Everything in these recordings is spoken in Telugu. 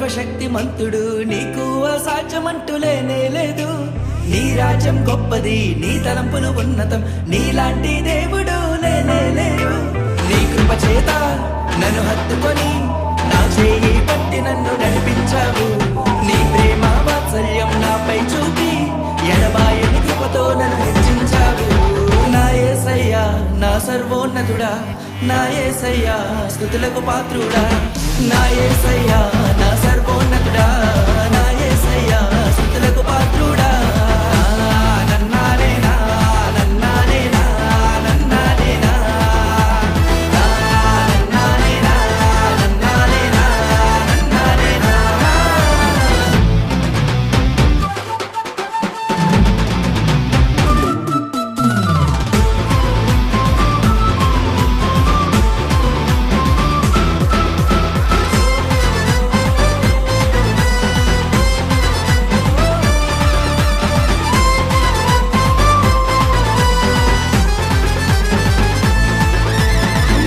సర్వశక్తిమంతుడు, నీకు అసాధ్యమంటూ లేనే లేదు. నీ రాజ్యం గొప్పది, నీ తలంపులు ఉన్నతం, నీలాంటి దేవుడు లేనే లేడు. నీ కృప చేత నన్ను హత్తుకొని నా చేయి పట్టి నన్ను నడిపించావు. నీ ప్రేమ వాత్సల్యం నాపై చూపి ఎడబాయని కృపతో నన్ను హెచ్చించావు. నా యేసయ్యా నా సర్వోన్నతుడా, నా యేసయ్యా స్తుతులకు పాత్రుడా, నా యేసయ్యా నా సర్వోన్నతుడా, నా యేసయ్యా స్తుతులకు పాత్రుడా. నన్నానేనా నన్నానేనా నన్నానేనా నన్నానేనా నన్నానేనా నన్నానేనా.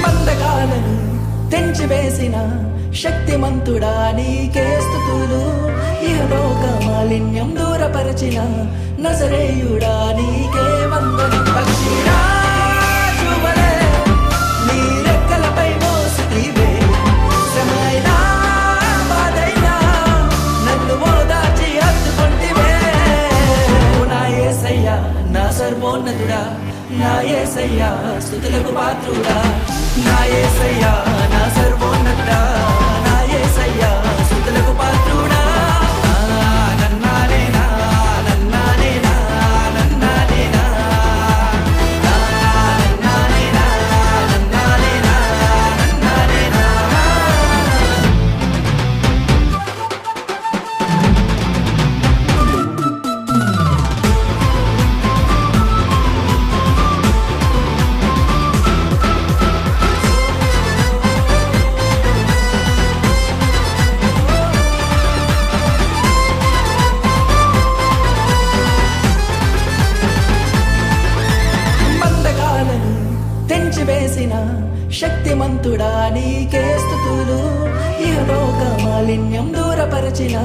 బంధకాలను తెంచివేసిన శక్తిమంతుడా నీకే స్తుతులు. ఇహలోక మాలిన్యం దూరపరచిన నజరేయుడా నీకే వందనం. పక్షిరాజువలే నీ రెక్కలపై మోసితివే, శ్రమైనా బాధైనా నన్ను ఓదార్చి హత్తుకొంటివే. నా యేసయ్యా నా సర్వోన్నతుడా, నా యేసయ్యా స్తుతులకు పాత్రుడా, నా యేసయ్యా నా సర్వోన్నతుడా, నా యేసయ్యా స్తుతులకు పాత్రుడా. నన్నానేనా నన్నానేనా నన్నానేనా నన్నానేనా నన్నానేనా నన్నానేనా. బంధకాలను తెంచివేసిన శక్తిమంతుడా నీకే స్తుతులు. ఇహలోక మాలిన్యం దూరపరచిన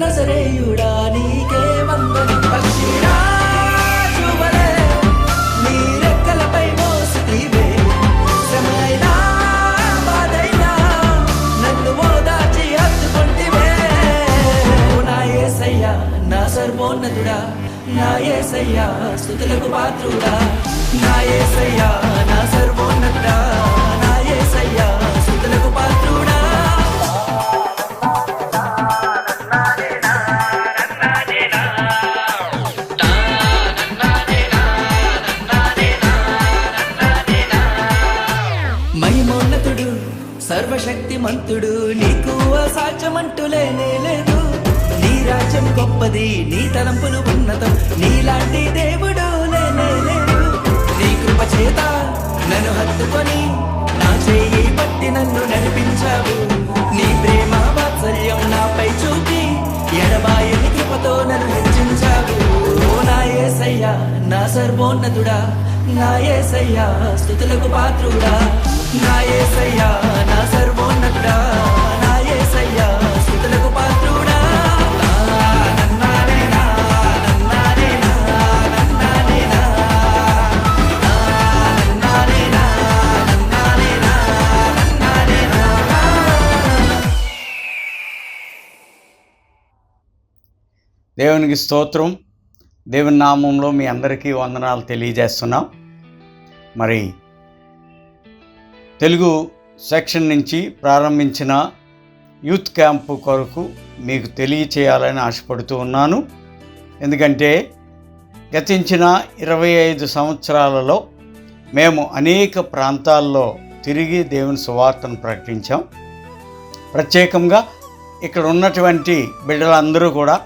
నజరేయుడా నీకే వందనం. పక్షిరాజువలే నీ రెక్కలపై మోసితివే, శ్రమైనా బాధైనా నన్ను ఓదార్చి హత్తుకొంటివే. నా యేసయ్యా నా సర్వోన్నతుడా, నా యేసయ్యా స్తుతులకు పాత్రుడా, నా యేసయ్యా నా సర్వోన్నతుడా, నా యేసయ్యా స్తుతులకు పాత్రుడా. మహిమోన్నతుడు సర్వశక్తిమంతుడు, నీకు అసాధ్యమంటూ లేనే లేదు. నీ రాజ్యం గొప్పది, నీ తలంపులు ఉన్నతం, నీలాంటి దేవుడు లేనే లేడు. నీ కృప చేత నన్ను హత్తుకొని నా చేయి పట్టి నన్ను నడిపించావు. నీ ప్రేమ వాత్సల్యం నాపై చూపి ఎడబాయని కృపతో నన్ను హెచ్చించావు. నా యేసయ్యా నా సర్వోన్నతుడా, నా యేసయ్యా స్తుతులకు పాత్రుడా, నా యేసయ్యా నా సర్వోన్నతుడా, నా యేసయ్యా స్తుతులకు పాత్రుడా. నన్నానేనా నన్నానేనా నన్నానేనా నన్నానేనా నన్నానేనా నన్నానేనా. దేవునికి స్తోత్రం. దేవుని నామంలో మీ అందరికీ వందనాలు తెలియజేస్తున్నాం. మరి తెలుగు సెక్షన్ నుంచి ప్రారంభించిన యూత్ క్యాంపు కొరకు మీకు తెలియచేయాలని ఆశపడుతూ ఉన్నాను. ఎందుకంటే గతించిన 25 సంవత్సరాలలో మేము అనేక ప్రాంతాల్లో తిరిగి దేవుని సువార్తను ప్రకటించాం. ప్రత్యేకంగా ఇక్కడ ఉన్నటువంటి బిడ్డలందరూ కూడా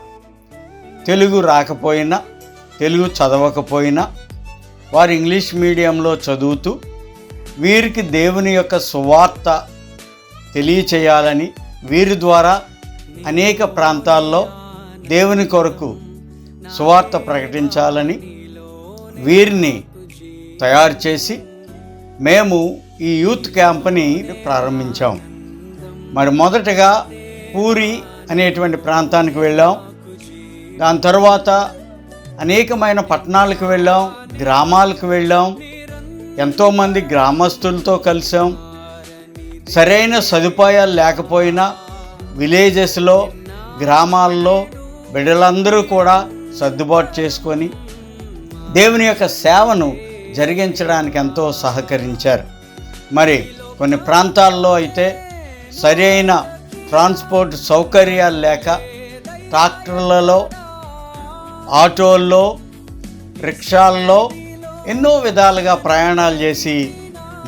తెలుగు రాకపోయినా, తెలుగు చదవకపోయినా, వారు ఇంగ్లీష్ మీడియంలో చదువుతూ వీరికి దేవుని యొక్క సువార్త తెలియచేయాలని, వీరి ద్వారా అనేక ప్రాంతాల్లో దేవుని కొరకు సువార్త ప్రకటించాలని వీరిని తయారు చేసి మేము ఈ యూత్ క్యాంప్ని ప్రారంభించాం. మరి మొదటగా పూరి అనేటువంటి ప్రాంతానికి వెళ్ళాం. దాని తర్వాత అనేకమైన పట్టణాలకు వెళ్ళాం, గ్రామాలకు వెళ్ళాం, ఎంతోమంది గ్రామస్తులతో కలిసాం. సరైన సదుపాయాలు లేకపోయినా విలేజెస్లో, గ్రామాల్లో బిడ్డలందరూ కూడా సర్దుబాటు చేసుకొని దేవుని యొక్క సేవను జరిగించడానికి ఎంతో సహకరించారు. మరి కొన్ని ప్రాంతాల్లో అయితే సరైన ట్రాన్స్పోర్ట్ సౌకర్యాలు లేక ట్రాక్టర్లలో, ఆటోల్లో, రిక్షాల్లో ఎన్నో విధాలుగా ప్రయాణాలు చేసి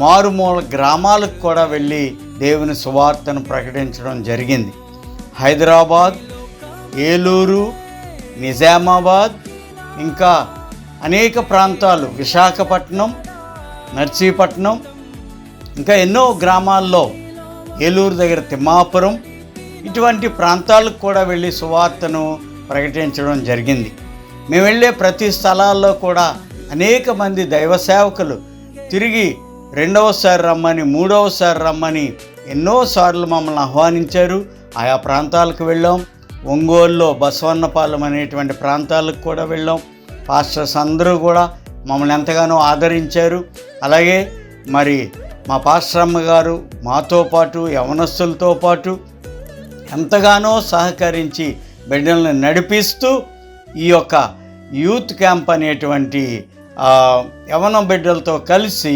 మారుమూల గ్రామాలకు కూడా వెళ్ళి దేవుని సువార్తను ప్రకటించడం జరిగింది. హైదరాబాద్, ఏలూరు, నిజామాబాద్, ఇంకా అనేక ప్రాంతాలు, విశాఖపట్నం, నర్సీపట్నం, ఇంకా ఎన్నో గ్రామాల్లో, ఏలూరు దగ్గర తిమ్మాపురం, ఇటువంటి ప్రాంతాలకు కూడా వెళ్ళి సువార్తను ప్రకటించడం జరిగింది. మేము వెళ్ళే ప్రతి స్థలాల్లో కూడా అనేక మంది దైవ సేవకులు తిరిగి రెండవసారి రమ్మని, మూడవసారి రమ్మని ఎన్నోసార్లు మమ్మల్ని ఆహ్వానించారు. ఆయా ప్రాంతాలకు వెళ్ళాం. ఒంగోలులో బసవన్నపాలెం అనేటువంటి ప్రాంతాలకు కూడా వెళ్ళాం. పాస్టర్స్ అందరూ కూడా మమ్మల్ని ఎంతగానో ఆదరించారు. అలాగే మరి మా పాస్టర్ అమ్మగారు మాతో పాటు, యవనస్తులతో పాటు ఎంతగానో సహకరించి బిడ్డలను నడిపిస్తూ ఈ యొక్క యూత్ క్యాంప్ అనేటువంటి యవన బిడ్డలతో కలిసి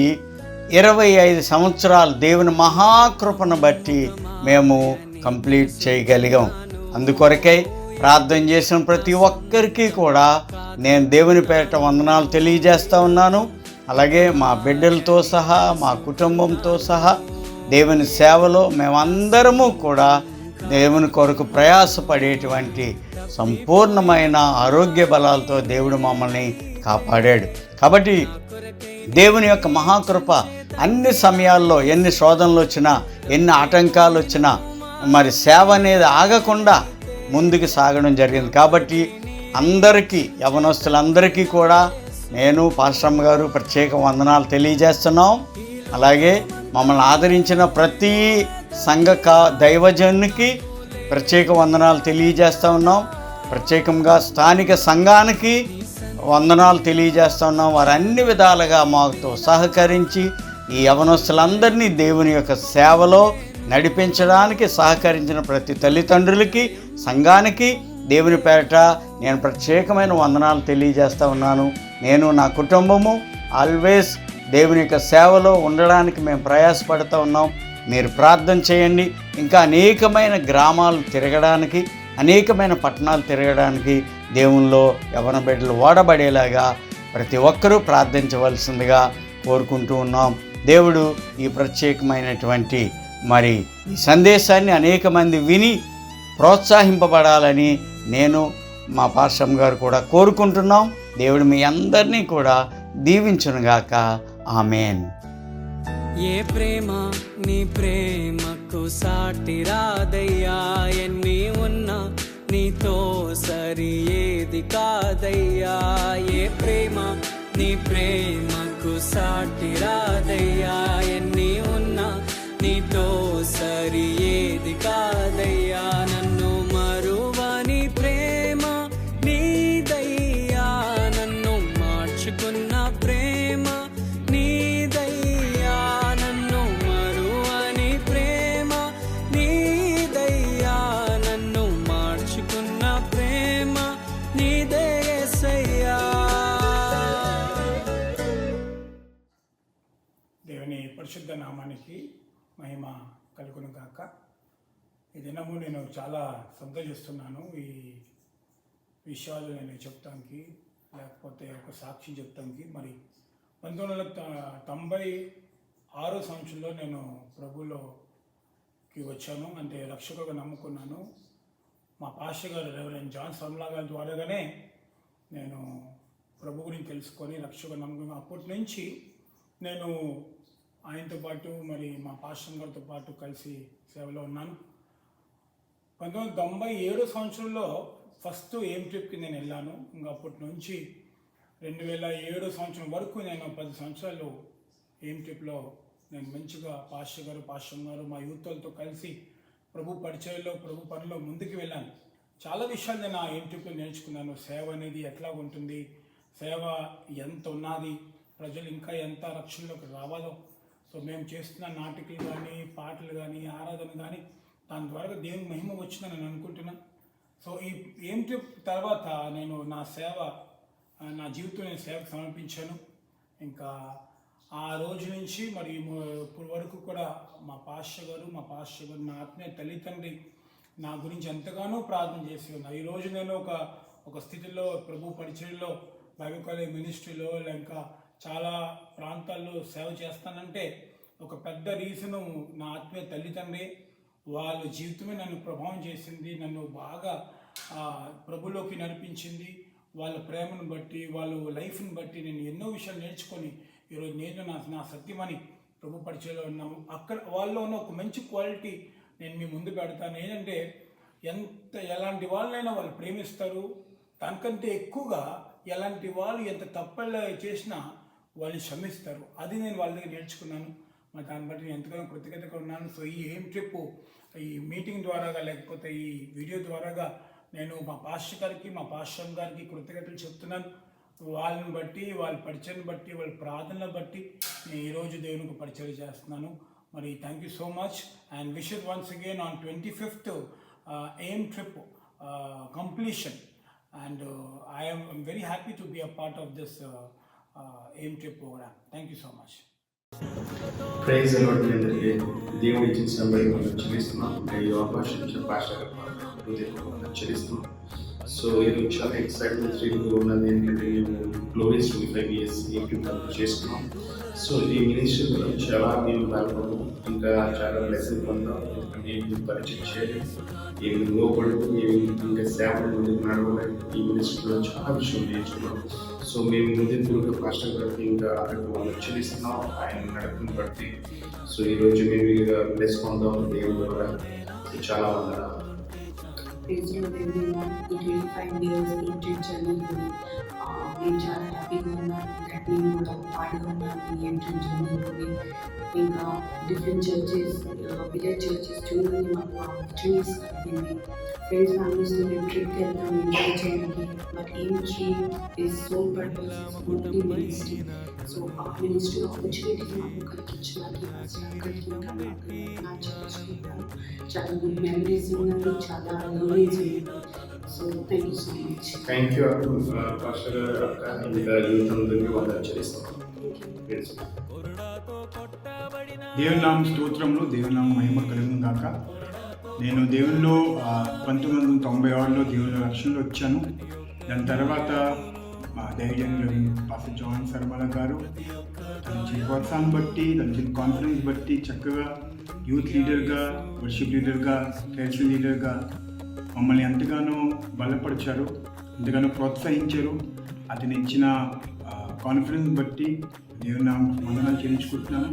25 సంవత్సరాలు దేవుని మహాకృపను బట్టి మేము కంప్లీట్ చేయగలిగాం. అందుకొరకై ప్రార్థన చేసిన ప్రతి ఒక్కరికి కూడా నేను దేవుని పేరిట వందనాలు తెలియజేస్తూ ఉన్నాను. అలాగే మా బిడ్డలతో సహా, మా కుటుంబంతో సహా దేవుని సేవలో మేమందరము కూడా దేవుని కొరకు ప్రయాసపడేటువంటి సంపూర్ణమైన ఆరోగ్య బలాలతో దేవుడు మమ్మల్ని కాపాడాడు. కాబట్టి దేవుని యొక్క మహాకృప అన్ని సమయాల్లో ఎన్ని శోధనలు వచ్చినా, ఎన్ని ఆటంకాలు వచ్చినా మరి సేవ అనేది ఆగకుండా ముందుకు సాగడం జరిగింది. కాబట్టి అందరికీ, యవనస్తులందరికీ కూడా నేను, పాస్టమ్మ గారు ప్రత్యేక వందనాలు తెలియజేస్తున్నాం. అలాగే మమ్మల్ని ఆదరించిన ప్రతి దైవజనునికి ప్రత్యేక వందనాలు తెలియజేస్తూ ఉన్నాం. ప్రత్యేకంగా స్థానిక సంఘానికి వందనాలు తెలియజేస్తూ ఉన్నాం. వారు అన్ని విధాలుగా మాతో సహకరించి ఈ యవనస్తులందరినీ దేవుని యొక్క సేవలో నడిపించడానికి సహకరించిన ప్రతి తల్లిదండ్రులకి, సంఘానికి దేవుని పేరిట నేను ప్రత్యేకమైన వందనాలు తెలియజేస్తూ ఉన్నాను. నేను, నా కుటుంబము ఆల్వేస్ దేవుని యొక్క సేవలో ఉండడానికి మేము ప్రయాసపడుతూ ఉన్నాం. మీరు ప్రార్థన చేయండి. ఇంకా అనేకమైన గ్రామాలు తిరగడానికి, అనేకమైన పట్టణాలు తిరగడానికి దేవునిలో యవన బిడ్డలు వాడబడేలాగా ప్రతి ఒక్కరూ ప్రార్థించవలసిందిగా కోరుకుంటూ ఉన్నాం. దేవుడు ఈ ప్రత్యేకమైనటువంటి మరి ఈ సందేశాన్ని అనేక మంది విని ప్రోత్సహింపబడాలని నేను, మా పాస్టర్ గారు కూడా కోరుకుంటున్నాం. దేవుడు మీ అందరినీ కూడా దీవించునుగాక. ఆమేన్. ఏ ప్రేమ నీ ప్రేమకు సాటి రాదయ్యా, ఎన్ని ఉన్నా నీతో సరి ఏది కాదయ్యా. ఏ ప్రేమ నీ ప్రేమకు సాటి రాదయ్యా, ఎన్ని ఉన్నా నీతో సరి ఏది కాదయ్యా. నన్ను మరువని ప్రేమ నీదయ్యా, నన్ను మార్చుకున్న ప్రేమ నీదయ్యా, నన్ను మరువని ప్రేమ నీదయ్యా, నన్ను మార్చుకున్న ప్రేమ నీదే యేసయ్యా. దేవుని పరిశుద్ధ నామానికి మహిమ కలుగును గాక. ఈ దినము నేను చాలా సంతోషిస్తున్నాను. ఈ విషయాలు నేను చెప్తానికి, లేకపోతే ఒక సాక్షి చెప్తానికి. మరి 1996 సంవత్సరంలో నేను ప్రభులోకి వచ్చాను, అంటే రక్షకుగా నమ్ముకున్నాను. మా పాస్టర్ గారు రెవరెండ్ జాన్ సమ్లా గారి ద్వారాగానే నేను ప్రభు గురించి తెలుసుకొని రక్షకుగా నమ్ముకున్నాను. అప్పటి నుంచి నేను ఆయనతో పాటు, మరి మా పాస్టర్ గారితో పాటు కలిసి సేవలో ఉన్నాను. 1997 సంవత్సరంలో ఫస్ట్ ఎయిమ్ ట్రిప్కి నేను వెళ్ళాను. ఇంకా అప్పటి నుంచి 2007 సంవత్సరం వరకు నేను 10 సంవత్సరాలు ఎయిమ్ ట్రిప్లో నేను మంచిగా పాస్టర్ గారు మా యూత్లతో కలిసి ప్రభు పరిచయంలో ప్రభు పనిలో ముందుకు వెళ్ళాను. చాలా విషయాలు నేను ఆ యూట్యూబ్లో నేర్చుకున్నాను. సేవ అనేది ఎట్లా ఉంటుంది, సేవ ఎంత ఉన్నది, ప్రజలు ఇంకా ఎంత రక్షణలోకి రావాలో. సో మేము చేస్తున్న నాటికలు కానీ, పాటలు కానీ, ఆరాధన కానీ దాని ద్వారా దేవుని మహిమ వచ్చిందని నేను అనుకుంటున్నాను. సో ఈ యూట్యూబ్ తర్వాత నేను నా సేవ, నా జీవితం నేను సేవకు సమర్పించాను. ఇంకా ఆ రోజు నుంచి మరి ఇప్పుడు వరకు కూడా మా పాస్టర్ గారు నా ఆత్మీయ తల్లిదండ్రి నా గురించి ఎంతగానో ప్రార్థన చేసి ఉన్నారు. ఈరోజు నేను ఒక స్థితిలో ప్రభు పరిచయంలో బైబిల్ కాలేజ్ మినిస్ట్రీలో ఇంకా చాలా ప్రాంతాల్లో సేవ చేస్తానంటే ఒక పెద్ద రీజను నా ఆత్మీయ తల్లిదండ్రి. వాళ్ళ జీవితమే నన్ను ప్రభావం చేసింది, నన్ను బాగా ప్రభులోకి నడిపించింది. వాళ్ళ ప్రేమను బట్టి, వాళ్ళ లైఫ్ని బట్టి నేను ఎన్నో విషయాలు నేర్చుకొని ఈరోజు నేను నా సత్యమని ప్రభు పరిచయంలో ఉన్నాము. అక్కడ వాళ్ళలో ఉన్న ఒక మంచి క్వాలిటీ నేను మీ ముందు పెడతాను. ఏంటంటే ఎలాంటి వాళ్ళైనా వాళ్ళు ప్రేమిస్తారు. దానికంటే ఎక్కువగా ఎలాంటి వాళ్ళు ఎంత తప్పులు చేసినా వాళ్ళు క్షమిస్తారు. అది నేను వాళ్ళ దగ్గర నేర్చుకున్నాను. మరి దాన్ని బట్టి నేను ఎంతగానో కృతజ్ఞతగా ఉన్నాను. సో ఈ ఏం ట్రిప్ ఈ మీటింగ్ ద్వారాగా లేకపోతే ఈ వీడియో ద్వారాగా నేను మా పాస్టర్ గారికి, మా పాస్టర్ గారికి కృతజ్ఞతలు చెప్తున్నాను. వాళ్ళని బట్టి, వాళ్ళ పరిచయం బట్టి, వాళ్ళ ప్రార్థనలు బట్టి నేను ఈరోజు దేవునికి పరిచయం చేస్తున్నాను. మరి thank you so much and wish it once again on 25th AIM trip completion and I am very happy to be a part of this AIM trip program. Thank you so much. Praise a lot మీ అందరికీ దేవుడు ఇచ్చిన సమయం మనం చెల్లిస్తున్నాం. ఈ అవకాశం ఇచ్చిన పాస్టర్ గారు చెల్లిస్తున్నాం. సో ఈరోజు చాలా ఎక్సైట్మెంట్ థ్రిల్గా ఉన్నది. ఏంటంటే మేము గ్లోరీస్ 25 years యూట్యూబ్ చేసుకున్నాం. సో ఈ మినిస్ట్రీలో చాలా మేము పాల్గొన్నాం, ఇంకా చాలా బ్లెస్సింగ్ పొందాం. ఎందుకంటే పరిచయం చేయాలి, ఏమి లోపడుతూ ఇంకా సేవలు ముందుకు నడవాలి. ఈ మినిస్ట్రీలో చాలా విషయం నేర్చుకున్నాం. సో మేము ముందు పాస్టర్ గారికి ఇంకా వాళ్ళు చెల్లిస్తున్నాం ఆయన నడపని బట్టి. సో ఈరోజు మేము ఇక బ్లెస్ పొందాం దేవుడు ద్వారా. చాలా వందనాలు. Praise the Lord everyone. The 25 years YouTube channel నేను చాలా హ్యాపీగా ఉన్నాను. నేను కూడా పాడుగా ఉన్నాను ఈ యూట్యూబ్ ఛానల్లోని. ఇంకా డిఫరెంట్ చర్చెస్, విలేజ్ చర్చెస్ చూడండి మాకు ఆపర్చునిటీస్ కలిగింది. ఫ్రెండ్స్ ఫ్యామిలీస్తో మేము ట్రిప్కి వెళ్తాం ఎంజాయ్ చేయడానికి. But ministry is so purpose, only ministry. So ఆ మినిస్ట్రీ ఆపర్చునిటీ మాకు కలిగించడానికి అక్కడికి ఇంకా నా చేసుకుంటాను. చాలా గుడ్ మెమరీస్ ఉన్నాయి, చాలా లర్నింగ్స్ ఉన్నాయి. So thank you so much. Thank you pastor అక్క, ఇంకా యూత్ అందరికీ వాళ్ళు చెల్లిస్తున్నాం. దేవుని నామ స్తోత్రములు, దేవుని నామ మహిమ కలుగును గాక. నేను దేవునిలో 1996లో దేవుని రక్షణలో వచ్చాను. దాని తర్వాత మా ధైర్యంలో పాస్టర్ జాన్ శర్మల గారు తన ఇచ్చిన ప్రోత్సాహం బట్టి, తన ఇచ్చిన కాన్ఫిడెన్స్ బట్టి చక్కగా యూత్ లీడర్గా, వర్షిప్ లీడర్గా, క్రైస్తవ లీడర్గా మమ్మల్ని ఎంతగానో బలపరిచారు, ఎంతగానో ప్రోత్సహించారు. అతను ఇచ్చిన కాన్ఫిడెన్స్ బట్టి దేవుని వందనాలు చెల్లించుకుంటున్నాను.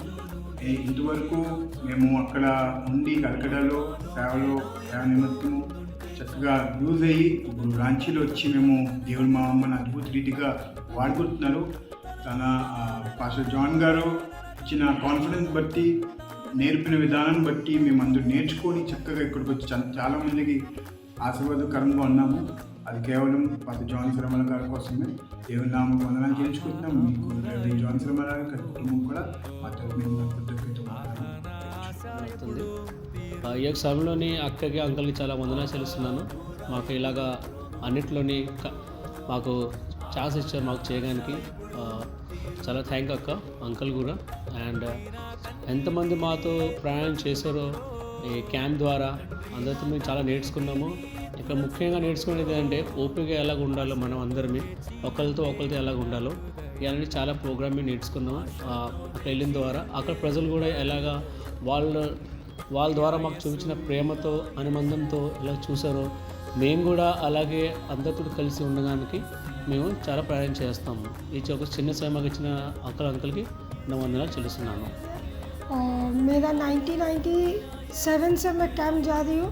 ఇంతవరకు మేము అక్కడ ఉండి కలకడలో సేవ నిమిత్తము చక్కగా యూజ్ అయ్యి ఇప్పుడు రాంచీలో వచ్చి మేము దేవుడు మా అమ్మని అద్భుత రీతిగా వాడుకుంటున్నారు. తన పాస్టర్ జాన్ గారు ఇచ్చిన కాన్ఫిడెన్స్ బట్టి, నేర్పిన విధానం బట్టి మేము అందరూ నేర్చుకొని చక్కగా ఇక్కడికి వచ్చి చాలామందికి ఆశీర్వాదకరంగా ఉన్నాము. అది కేవలం పాస్టర్ జాన్ శర్మల గారి కోసమే. దేవుని నామం వందనాలు చేయించుకుంటున్నాం. మీకు జాన్ శర్మల గారి కుటుంబం కూడా మా తరపున కృతజ్ఞత. ఈ యొక్క సమయంలోని అక్కకి, అంకల్కి చాలా వందనాలు చెల్లిస్తున్నాను. మాకు ఇలాగా అన్నిట్లోని మాకు ఛాన్స్ ఇచ్చారు మాకు చేయడానికి. చాలా థ్యాంక్ అక్క, అంకల్ కూడా. అండ్ ఎంతమంది మాతో ప్రయాణం చేశారో ఈ క్యాంప్ ద్వారా అందరితో మేము చాలా నేర్చుకున్నాము. ఇక్కడ ముఖ్యంగా నేర్చుకునేది ఏంటంటే ఓపిక ఎలాగ ఉండాలో, మనం అందరినీ ఒకరితో ఎలాగ ఉండాలో ఇవన్నీ చాలా ప్రోగ్రామింగ్ నేర్చుకున్నాము అక్కడ వెళ్ళిన ద్వారా. అక్కడ ప్రజలు కూడా ఎలాగా వాళ్ళ ద్వారా మాకు చూపించిన ప్రేమతో, అనుబంధంతో ఎలా చూసారో మేము కూడా అలాగే అందరితో కలిసి ఉండడానికి మేము చాలా ప్రయాణం చేస్తాము. ఈ ఒక చిన్న సమయం ఇచ్చిన అంకల్కి నా వందనాలు చెల్లిస్తున్నాను. मेरा 1997 से मैं कैंप जा रही हूँ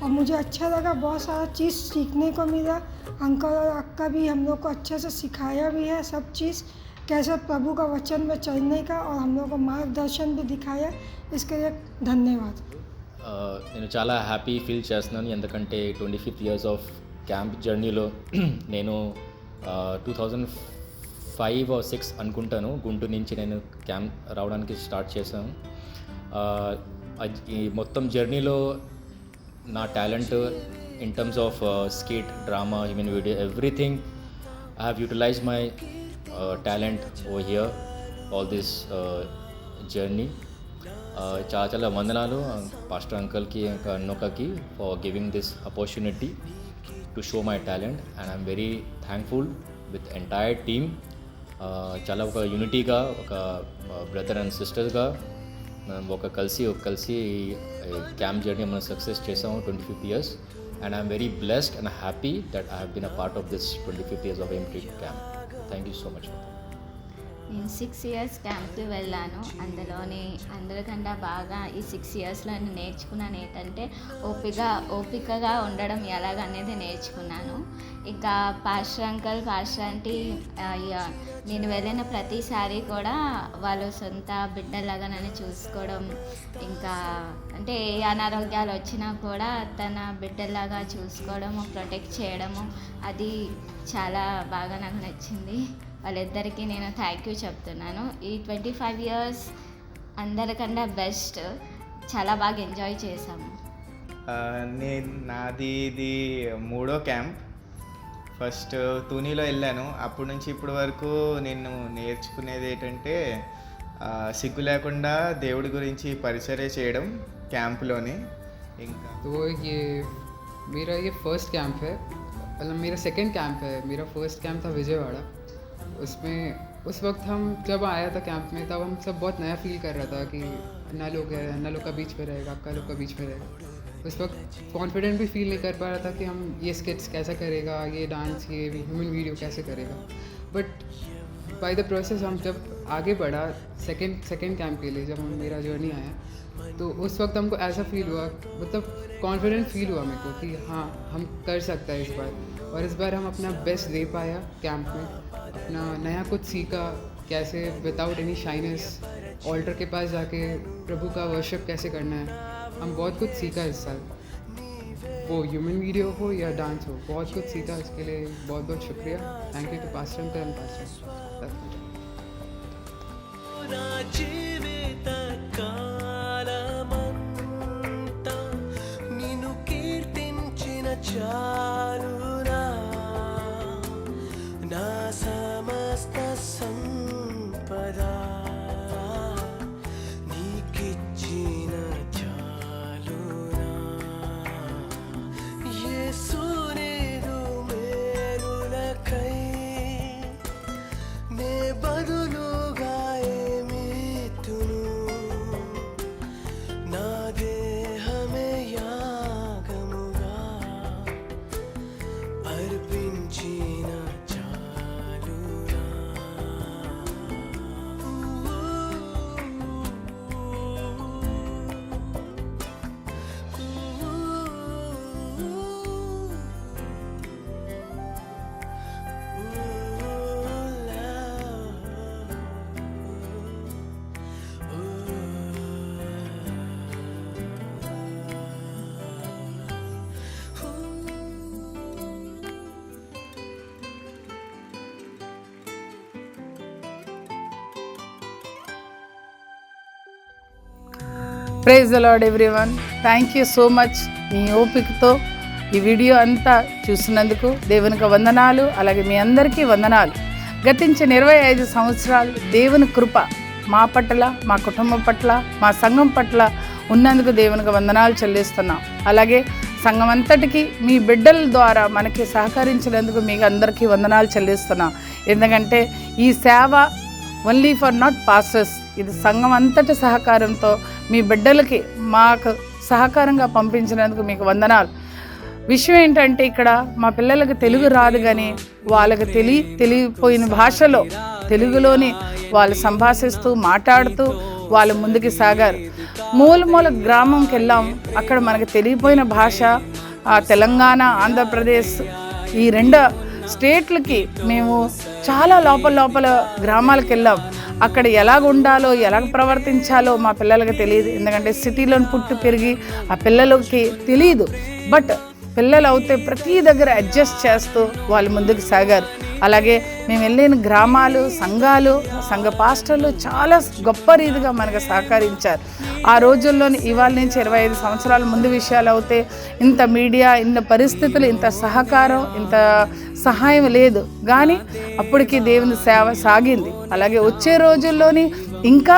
और मुझे अच्छा लगा, बहुत सारा चीज़ सीखने को मिला. अंकल और अक्का भी हम लोग को अच्छे से सिखाया भी है सब चीज़, कैसे प्रभु का वचन में चलने का, और हम लोग को मार्गदर्शन भी दिखाया. इसके लिए धन्यवाद. నేను చాలా హ్యాపీ ఫీల్ చేస్తున్నాను, ఎందుకంటే 25th ఇయర్స్ ఆఫ్ క్యాంప్ జర్నీలో నేను 2005 or 6 అనుకుంటాను గుంటూరు నుంచి నేను క్యాంప్ రావడానికి స్టార్ట్ చేశాను. ఈ మొత్తం జర్నీలో నా talent in terms of skit, drama, human video, everything I have utilized my talent over here all this journey. చాలా చాలా వందనాలు పాస్టర్ అంకల్కి ఇంకా అన్నోకకి for giving this opportunity to show my talent, and I'm very thankful with entire team. చాలా ఒక యూనిటీగా, ఒక బ్రదర్ అండ్ సిస్టర్స్గా మనం కలిసి క్యాంప్ జర్నీ మనం సక్సెస్ చేసాము 25th years, and I'm very blessed and happy that I have been a part of this 25th years of entry camp. Thank you so much. నేను 6 years క్యాంప్కి వెళ్ళాను. అందరికన్నా బాగా ఈ 6 yearsలో నేను నేర్చుకున్నాను ఏంటంటే ఓపికగా ఉండడం ఎలాగనేది నేర్చుకున్నాను. ఇంకా పాస్టర్ అంకల్, పాస్టర్ ఆంటీ నేను వెళ్ళిన ప్రతిసారి కూడా వాళ్ళు సొంత బిడ్డలాగా నన్ను చూసుకోవడం, ఇంకా అంటే ఏ అనారోగ్యాలు వచ్చినా కూడా తన బిడ్డలాగా చూసుకోవడము, ప్రొటెక్ట్ చేయడము, అది చాలా బాగా నాకు నచ్చింది. వాళ్ళిద్దరికీ నేను థ్యాంక్ యూ చెప్తున్నాను. ఈ 25 years అందరికన్నా బెస్ట్, చాలా బాగా ఎంజాయ్ చేశాము. నాది ఇది 3వ క్యాంప్. ఫస్ట్ తూనీలో వెళ్ళాను. అప్పటి నుంచి ఇప్పటి వరకు నేను నేర్చుకునేది ఏంటంటే సిగ్గు లేకుండా దేవుడి గురించి పరిచర్య చేయడం క్యాంప్లోని. ఇంకా मेरा ये फर्स्ट कैंप है, मतलब मेरा सेकंड कैंप है. मेरा फर्स्ट कैंप था विजयवाड़ा. उसमें उस वक्त हम जब आया था कैंप में, तब हम सब बहुत नया फील कर रहा था कि अन्ना लोग का बीच में रहेगा, अक्का लोग का बीच में रहेगा. उस वक्त कॉन्फिडेंट भी फील नहीं कर पा रहा था कि हम ये स्किट्स कैसा करेगा, ये डांस, ये ह्यूमन वीडियो कैसे करेगा. बट बाय द प्रोसेस हम जब आगे बढ़ा सेकंड कैंप के लिए, जब मेरा जर्नी आया, तो उस वक्त हमको ऐसा फील हुआ, मतलब कॉन्फिडेंट फील हुआ मेरे को कि हाँ हम कर सकते हैं इस बार. और इस बार हम अपना बेस्ट दे पाया कैंप में, अपना नया कुछ सीखा, कैसे विदाउट एनी शाइनेस ऑल्टर के पास जाके प्रभु का वर्शिप कैसे करना है. हम बहुत कुछ सीखा इस साल, वो ह्यूमन वीडियो हो या डांस हो, बहुत कुछ सीखा. इसके लिए बहुत बहुत शुक्रिया. Thank you to pastor uncle and pastor. చాలునా నా సమస్త సంపద నీకిచ్చిన చాలునా యేసునేదు మేలులకై నే బదులుగా ఏమిత్తును నా దేహమే యాగముగా అర్పించిన చాలునా. Praise the Lord everyone. Thank you so much. మీ ఓపికతో ఈ వీడియో అంతా చూసినందుకు దేవునికి వందనాలు. అలాగే మీ అందరికీ వందనాలు. గతించిన 25 సంవత్సరాలు దేవుని కృప మా పట్ల, మా కుటుంబం పట్ల, మా సంఘం పట్ల ఉన్నందుకు దేవునికి వందనాలు చెల్లిస్తున్నాం. అలాగే సంఘం అంతటికీ మీ బిడ్డల ద్వారా మనకి సహకరించినందుకు మీకు అందరికీ వందనాలు చెల్లిస్తున్నాం. ఎందుకంటే ఈ సేవ ఓన్లీ ఫర్ నాట్ పాస్టర్స్, ఇది సంఘం అంతటి సహకారంతో మీ బిడ్డలకి మాకు సహకారంగా పంపించినందుకు మీకు వందనాలు. విషయం ఏంటంటే ఇక్కడ మా పిల్లలకి తెలుగు రాదు, కానీ వాళ్ళకి తెలియపోయిన భాషలో తెలుగులోని వాళ్ళు సంభాషిస్తూ మాట్లాడుతూ వాళ్ళు ముందుకు సాగారు. మూల గ్రామంకి వెళ్ళాం. అక్కడ మనకు తెలియపోయిన భాష తెలంగాణ, ఆంధ్రప్రదేశ్ ఈ 2 స్టేట్లకి మేము చాలా లోపల గ్రామాలకు వెళ్ళాం. అక్కడ ఎలాగ ఉండాలో ఎలాగ ప్రవర్తించాలో మా పిల్లలకి తెలియదు. ఎందుకంటే సిటీలో పుట్టి పెరిగి ఆ పిల్లలకి తెలియదు. బట్ పిల్లలు అయితే ప్రతి దగ్గర అడ్జస్ట్ చేస్తూ వాళ్ళు ముందుకు సాగారు. అలాగే మేము వెళ్ళిన గ్రామాలు, సంఘాలు, సంఘ పాస్టర్లు చాలా గొప్ప రీతిగా మనకు సహకరించారు. ఆ రోజుల్లోని ఇవాళ నుంచి 25 సంవత్సరాల ముందు విషయాలు అయితే ఇంత మీడియా, ఇన్న పరిస్థితులు, ఇంత సహకారం, ఇంత సహాయం లేదు. కానీ అప్పటికి దేవుని సేవ సాగింది. అలాగే వచ్చే రోజుల్లోని ఇంకా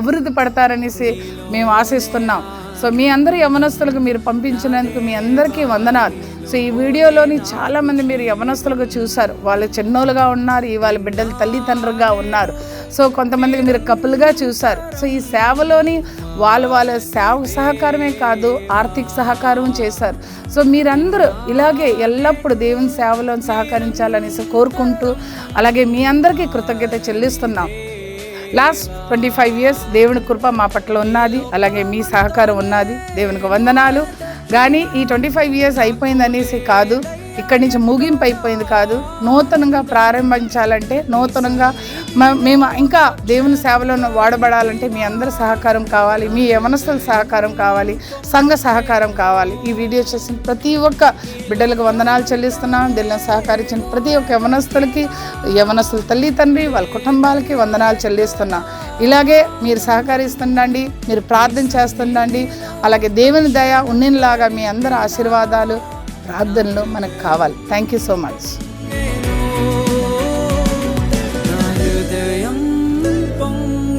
అభివృద్ధి పడతారనేసి మేము ఆశిస్తున్నాం. సో మీ అందరి యవనస్తులకు మీరు పంపించినందుకు మీ అందరికీ వందనాలు. సో ఈ వీడియోలోని చాలామంది మీరు యవనస్తులుగా చూశారు. వాళ్ళు చిన్నోళ్ళుగా ఉన్నారు, వాళ్ళ బిడ్డలు తల్లిదండ్రులుగా ఉన్నారు. సో కొంతమందికి మీరు కపుల్గా చూశారు. సో ఈ సేవలోని వాళ్ళ సేవ సహకారమే కాదు, ఆర్థిక సహకారం చేశారు. సో మీరందరూ ఇలాగే ఎల్లప్పుడూ దేవుని సేవలో సహకరించాలనేసి కోరుకుంటూ, అలాగే మీ అందరికీ కృతజ్ఞత చెల్లిస్తున్నాం. లాస్ట్ 25 years దేవుని కృప మా పట్ల ఉన్నది, అలాగే మీ సహకారం ఉన్నది. దేవునికి వందనాలు. కానీ ఈ 25 years అయిపోయిందనేసి కాదు, ఇక్కడి నుంచి ముగింపు అయిపోయింది కాదు. నూతనంగా ప్రారంభించాలంటే, నూతనంగా మేము ఇంకా దేవుని సేవలో వాడబడాలంటే మీ అందరి సహకారం కావాలి, మీ యవనస్తుల సహకారం కావాలి, సంఘ సహకారం కావాలి. ఈ వీడియో చేసిన ప్రతి ఒక్క బిడ్డలకు వందనాలు చెల్లిస్తున్నాం. దీనిలో సహకరించిన ప్రతి ఒక్క యవనస్తుల తల్లి తండ్రి వాళ్ళ కుటుంబాలకి వందనాలు చెల్లిస్తున్నాం. ఇలాగే మీరు సహకరిస్తుండండి, మీరు ప్రార్థన చేస్తుండండి. అలాగే దేవుని దయ ఉన్నిలాగా మీ అందరి ఆశీర్వాదాలు, ప్రార్థనలు మనకు కావాలి. Thank you so much. హృదయం పొంగి